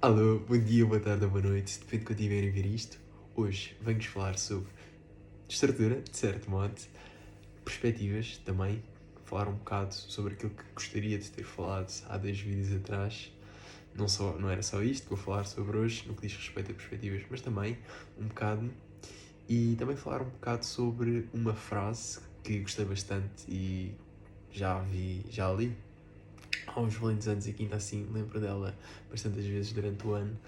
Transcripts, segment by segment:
Alô, bom dia, boa tarde ou boa noite, depende de quando tiverem a ver isto. Hoje venho-vos falar sobre estrutura, de certo modo, perspectivas também, falar um bocado sobre aquilo que gostaria de ter falado há 10 vídeos atrás. Não era só isto que vou falar sobre hoje, no que diz respeito a perspectivas, mas também um bocado, e também falar um bocado sobre uma frase que gostei bastante e já li há uns valentes anos e que ainda assim lembro dela bastantes vezes durante o ano,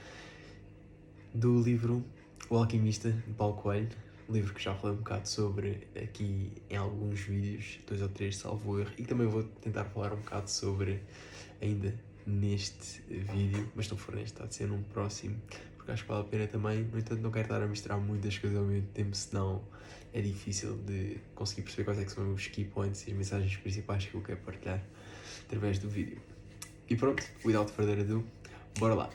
do livro O Alquimista, de Paulo Coelho, livro que já falei um bocado sobre aqui em alguns vídeos, 2 ou 3 salvo erro, e que também vou tentar falar um bocado sobre ainda neste vídeo, mas se não for neste, está de ser num próximo, porque acho que vale a pena também. No entanto, não quero estar a misturar muitas coisas ao mesmo tempo, senão é difícil de conseguir perceber quais é que são os key points e as mensagens principais que eu quero partilhar através do vídeo. E pronto, without further ado, bora lá.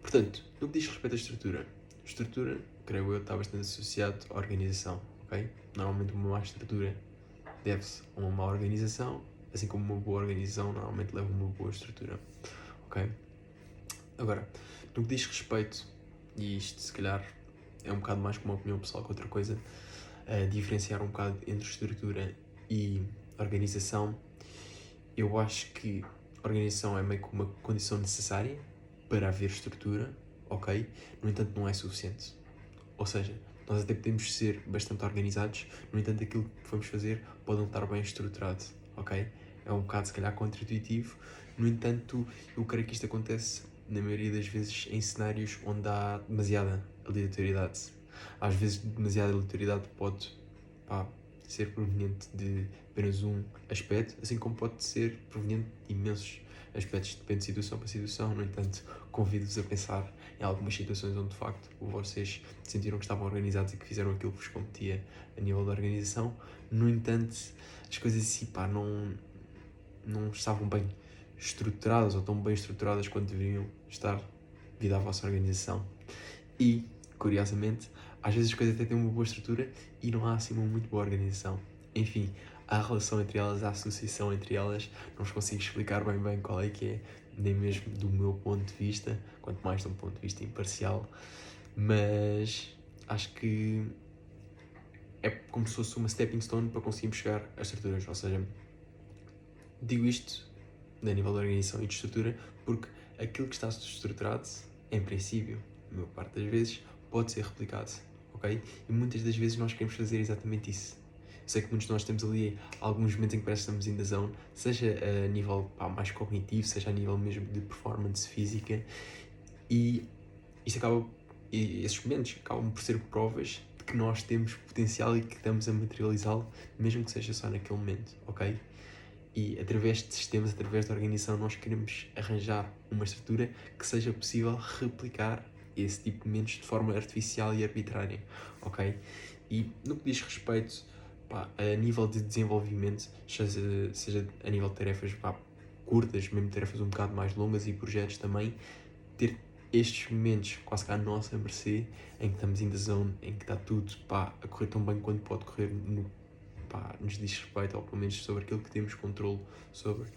Portanto, no que diz respeito à estrutura, creio eu, está bastante associado à organização, ok? Normalmente uma má estrutura deve-se a uma má organização, assim como uma boa organização normalmente leva a uma boa estrutura, ok? Agora, no que diz respeito, e isto se calhar é um bocado mais como uma opinião pessoal que outra coisa, a diferenciar um bocado entre estrutura e organização, eu acho que organização é meio que uma condição necessária para haver estrutura, ok? No entanto, não é suficiente. Ou seja, nós até podemos ser bastante organizados, no entanto, aquilo que vamos fazer pode não estar bem estruturado, ok? É um bocado, se calhar, contra-intuitivo. No entanto, eu creio que isto acontece, na maioria das vezes, em cenários onde há demasiada aleatoriedade. Às vezes, demasiada aleatoriedade pode, pá, ser proveniente de apenas um aspecto, assim como pode ser proveniente de imensos aspectos, depende de situação para situação. No entanto, convido-vos a pensar em algumas situações onde de facto vocês sentiram que estavam organizados e que fizeram aquilo que vos competia a nível da organização. No entanto, as coisas assim, pá, não estavam bem estruturadas ou tão bem estruturadas quanto deveriam estar devido à vossa organização. E, curiosamente, às vezes as coisas até têm uma boa estrutura e não há assim uma muito boa organização. Enfim, há relação entre elas, há associação entre elas, não vos consigo explicar bem qual é que é, nem mesmo do meu ponto de vista, quanto mais de um ponto de vista imparcial, mas acho que é como se fosse uma stepping stone para conseguirmos chegar às estruturas. Ou seja, digo isto a nível de organização e de estrutura porque aquilo que está estruturado, em princípio, a maior parte das vezes, pode ser replicado, ok? E muitas das vezes nós queremos fazer exatamente isso. Sei que muitos de nós temos ali alguns momentos em que parece que estamos in the zone, seja a nível mais cognitivo, seja a nível mesmo de performance física, e isto acaba, e esses momentos acabam por ser provas de que nós temos potencial e que estamos a materializá-lo, mesmo que seja só naquele momento, ok? E através de sistemas, através da organização, nós queremos arranjar uma estrutura que seja possível replicar esse tipo de momentos de forma artificial e arbitrária, ok? E no que diz respeito, a nível de desenvolvimento, seja a nível de tarefas curtas, mesmo tarefas um bocado mais longas e projetos também, ter estes momentos quase que à nossa mercê, em que estamos in the zone, em que está tudo a correr tão bem quanto pode correr nos diz respeito, ou pelo menos sobre aquilo que temos controle sobre,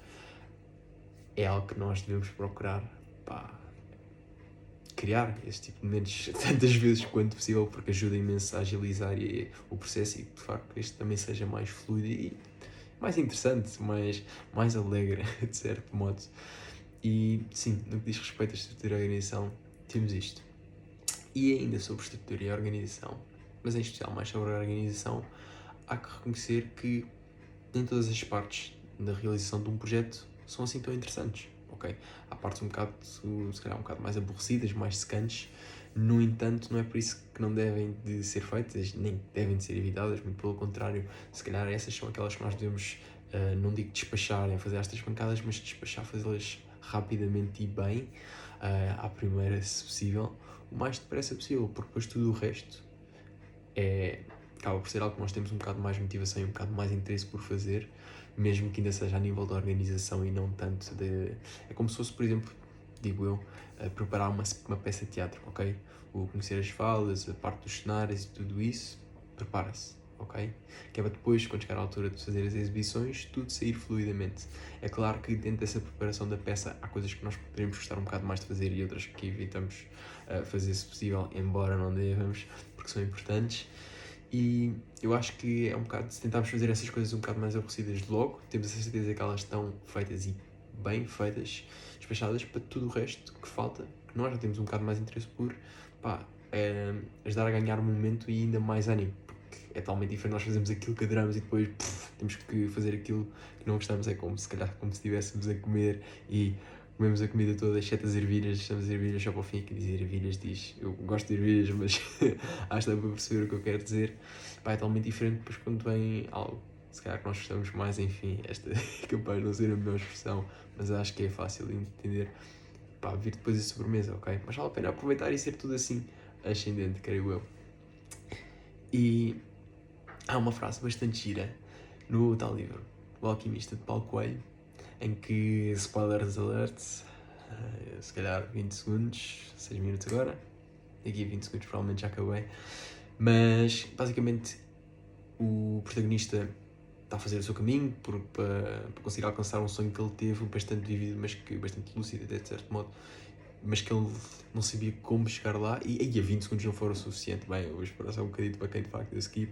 é algo que nós devemos procurar criar este tipo de momentos tantas vezes quanto possível, porque ajuda imenso a agilizar o processo e de facto este também seja mais fluido e mais interessante, mais alegre, de certo modo. E sim, no que diz respeito à estrutura e organização, temos isto. E ainda sobre estrutura e organização, mas em especial mais sobre a organização, há que reconhecer que nem todas as partes da realização de um projeto são assim tão interessantes, ok? Há partes um bocado, se calhar um bocado mais aborrecidas, mais secantes, no entanto não é por isso que não devem de ser feitas, nem devem de ser evitadas, muito pelo contrário, se calhar essas são aquelas que nós devemos, não digo despachar em fazer estas pancadas, mas despachar, fazê-las rapidamente e bem, à primeira se possível, o mais depressa possível, porque depois tudo o resto acaba por ser algo que nós temos um bocado mais motivação e um bocado mais interesse por fazer, mesmo que ainda seja a nível da organização e não tanto de... É como se fosse, por exemplo, digo eu, preparar uma peça de teatro, ok? O conhecer as falas, a parte dos cenários e tudo isso, prepara-se, ok? Que é para depois, quando chegar à altura de fazer as exibições, tudo sair fluidamente. É claro que dentro dessa preparação da peça há coisas que nós poderíamos gostar um bocado mais de fazer e outras que evitamos fazer se possível, embora não devamos, porque são importantes. E eu acho que é um bocado, se tentarmos fazer essas coisas um bocado mais aborrecidas de logo, temos a certeza que elas estão feitas e bem feitas, despachadas, para tudo o resto que falta, que nós já temos um bocado mais interesse por, ajudar a ganhar um momento e ainda mais ânimo, porque é totalmente diferente nós fazemos aquilo que adoramos e depois temos que fazer aquilo que não gostamos, é como se calhar como se estivéssemos a comer e comemos a comida toda, exceto as ervilhas, estamos as ervilhas só para o fim, que dizer ervilhas diz, eu gosto de ervilhas, mas acho que dá para perceber o que eu quero dizer. Pá, é totalmente diferente depois quando vem algo, se calhar que nós gostamos mais, enfim, esta é capaz de não ser a melhor expressão, mas acho que é fácil de entender, pá, vir depois de sobremesa, ok? Mas vale a pena aproveitar e ser tudo assim ascendente, creio eu. E há uma frase bastante gira no tal livro, O Alquimista, de Paulo Coelho, em que, spoilers alert, se calhar 20 segundos, 6 minutos agora, daqui a 20 segundos provavelmente já acabei, mas basicamente o protagonista está a fazer o seu caminho para conseguir alcançar um sonho que ele teve bastante vívido, mas que bastante lúcido até de certo modo, mas que ele não sabia como chegar lá e a 20 segundos não foram o suficiente. Bem, eu vou esperar só um bocadinho para quem de facto eu skip.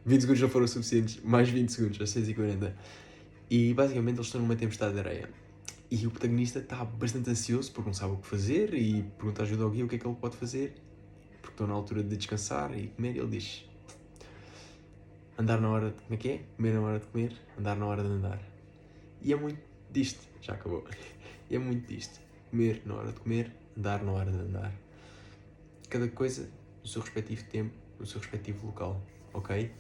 20 segundos não foram suficientes, mais 20 segundos, às 6h40. E basicamente eles estão numa tempestade de areia. E o protagonista está bastante ansioso porque não sabe o que fazer e pergunta ajuda ao guia o que é que ele pode fazer, porque estão na altura de descansar e comer. E ele diz: andar na hora de... como é que é? Comer na hora de comer, andar na hora de andar. E é muito disto, já acabou. E é muito disto. Comer na hora de comer, andar na hora de andar. Cada coisa no seu respectivo tempo, no seu respectivo local, ok?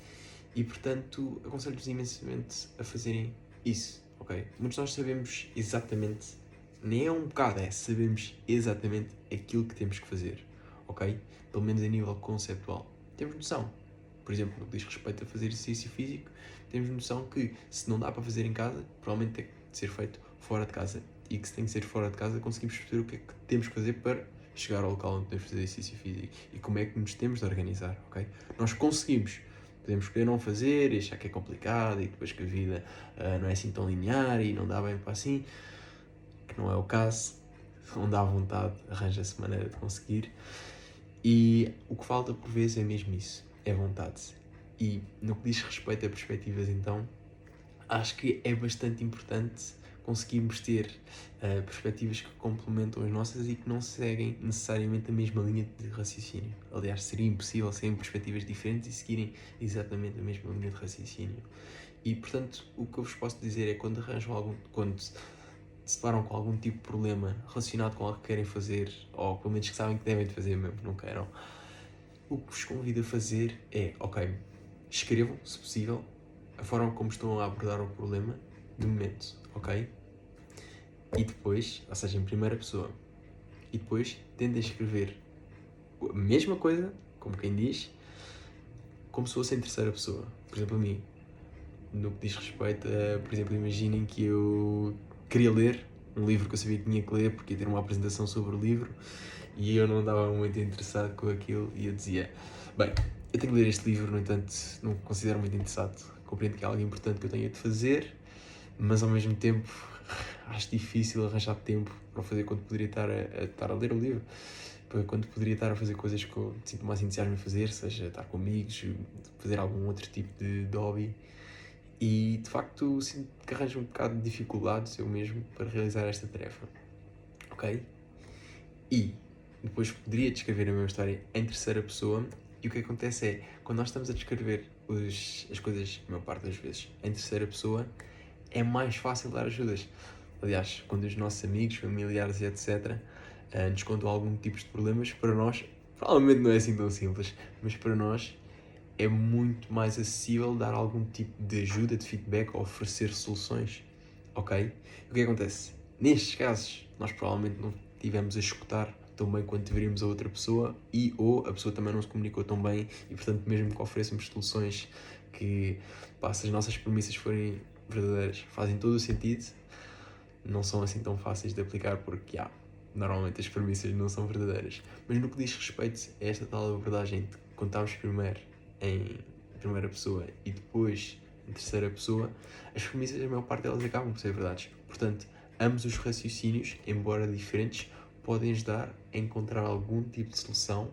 E portanto, aconselho-vos imensamente a fazerem isso, ok? Muitos de nós sabemos exatamente, nem é um bocado, sabemos exatamente aquilo que temos que fazer, ok? Pelo menos a nível conceptual. Temos noção. Por exemplo, no que diz respeito a fazer exercício físico, temos noção que se não dá para fazer em casa, provavelmente tem que ser feito fora de casa. E que se tem que ser fora de casa, conseguimos perceber o que é que temos que fazer para chegar ao local onde podemos fazer exercício físico e como é que nos temos de organizar, ok? Nós conseguimos. Podemos escolher não fazer e achar que é complicado e depois que a vida não é assim tão linear e não dá bem para assim, que não é o caso. Onde há vontade, arranja-se maneira de conseguir. E o que falta por vezes é mesmo isso, é vontade. E no que diz respeito a perspectivas, então, acho que é bastante importante conseguirmos ter perspectivas que complementam as nossas e que não seguem necessariamente a mesma linha de raciocínio. Aliás, seria impossível serem perspectivas diferentes e seguirem exatamente a mesma linha de raciocínio. E, portanto, o que eu vos posso dizer é quando quando se deparam com algum tipo de problema relacionado com algo que querem fazer, ou pelo menos que sabem que devem de fazer mesmo, não queiram, o que vos convido a fazer é, ok, escrevam, se possível, a forma como estão a abordar o problema, de momento, ok? E depois, ou seja, em primeira pessoa, e depois tentem escrever a mesma coisa, como quem diz, como se fosse em terceira pessoa. Por exemplo, a mim, no que diz respeito a, por exemplo, imaginem que eu queria ler um livro que eu sabia que tinha que ler porque ia ter uma apresentação sobre o livro e eu não estava muito interessado com aquilo e eu dizia, bem, eu tenho que ler este livro, no entanto, não o considero muito interessado. Compreendo que é algo importante que eu tenho de fazer, mas ao mesmo tempo acho difícil arranjar tempo para fazer quando poderia estar a ler o livro, quando poderia estar a fazer coisas que eu sinto mais entusiasmo em fazer, seja estar com amigos, fazer algum outro tipo de hobby. E de facto sinto que arranjo um bocado de dificuldades eu mesmo para realizar esta tarefa, ok? E depois poderia descrever a mesma história em terceira pessoa e o que acontece é, quando nós estamos a descrever as coisas, a maior parte das vezes, em terceira pessoa, é mais fácil dar ajudas. Aliás, quando os nossos amigos, familiares e etc. Nos contam algum tipo de problemas, para nós, provavelmente não é assim tão simples, mas para nós é muito mais acessível dar algum tipo de ajuda, de feedback ou oferecer soluções, ok? O que acontece? Nestes casos, nós provavelmente não estivemos a escutar tão bem quanto deveríamos a outra pessoa ou a pessoa também não se comunicou tão bem e, portanto, mesmo que ofereçamos soluções que, se as nossas premissas forem verdadeiras, fazem todo o sentido, não são assim tão fáceis de aplicar porque, normalmente as premissas não são verdadeiras. Mas no que diz respeito a esta tal abordagem de contarmos primeiro primeira pessoa e depois em terceira pessoa, as premissas, a maior parte delas acabam por ser verdades. Portanto, ambos os raciocínios, embora diferentes, podem ajudar a encontrar algum tipo de solução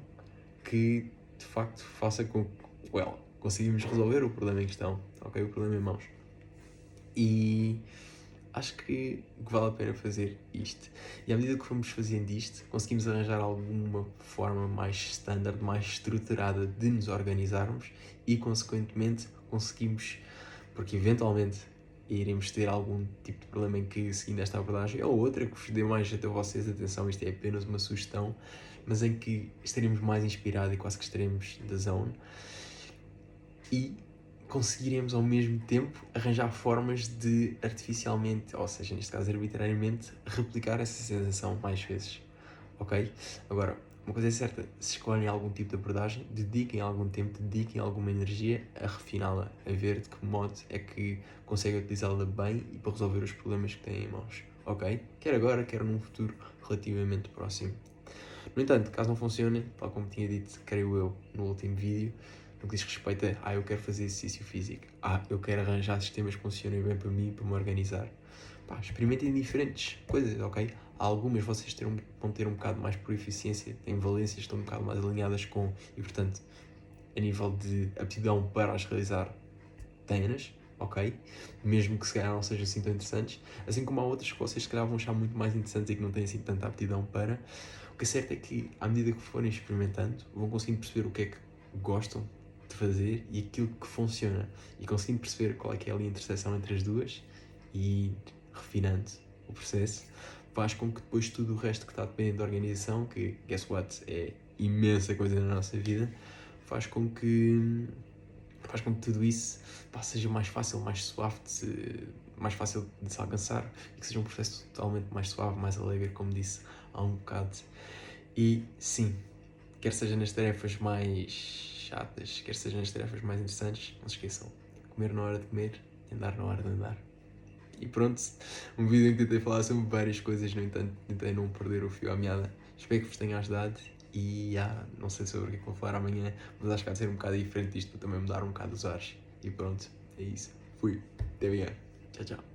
que, de facto, faça com que, conseguimos resolver o problema em questão, ok? O problema em mãos. E acho que vale a pena fazer isto. E à medida que formos fazendo isto, conseguimos arranjar alguma forma mais standard, mais estruturada de nos organizarmos e, consequentemente, conseguimos, porque eventualmente iremos ter algum tipo de problema em que, seguindo esta abordagem, ou outra que vos dê mais jeito a vocês, atenção, isto é apenas uma sugestão, mas em que estaremos mais inspirados e quase que estaremos da zone e conseguiremos ao mesmo tempo arranjar formas de artificialmente, ou seja, neste caso arbitrariamente, replicar essa sensação mais vezes, ok? Agora, uma coisa é certa, se escolhem algum tipo de abordagem, dediquem algum tempo, dediquem alguma energia a refiná-la, a ver de que modo é que conseguem utilizá-la bem e para resolver os problemas que têm em mãos, ok? Quer agora, quer num futuro relativamente próximo. No entanto, caso não funcione, tal como tinha dito, creio eu, no último vídeo, no que diz respeito a, eu quero fazer exercício físico, eu quero arranjar sistemas que funcionem bem para mim, para me organizar. Experimentem diferentes coisas, ok? Algumas vocês vão ter um bocado mais por eficiência, têm valências, estão um bocado mais alinhadas com, e portanto, a nível de aptidão para as realizar, têm-nas, ok? Mesmo que se calhar não sejam assim tão interessantes, assim como há outras que vocês se calhar vão achar muito mais interessantes e que não têm assim tanta aptidão para. O que é certo é que, à medida que forem experimentando, vão conseguindo perceber o que é que gostam de fazer e aquilo que funciona, e conseguindo perceber qual é que é ali a interseção entre as duas e ir refinando o processo, faz com que depois tudo o resto que está dependente da organização, que, guess what, é imensa coisa na nossa vida, faz com que tudo isso seja mais fácil, mais suave mais fácil de se alcançar e que seja um processo totalmente mais suave, mais alegre, como disse há um bocado. E sim, quer seja nas tarefas mais chatas, quer seja nas tarefas mais interessantes, não se esqueçam, comer na hora de comer, andar na hora de andar. E pronto, um vídeo em que tentei falar sobre várias coisas, no entanto tentei não perder o fio à meada. Espero que vos tenha ajudado e não sei sobre o que é que vou falar amanhã, mas acho que há de ser um bocado diferente disto para também mudar um bocado os ares. E pronto, é isso. Fui. Até amanhã. Tchau, tchau.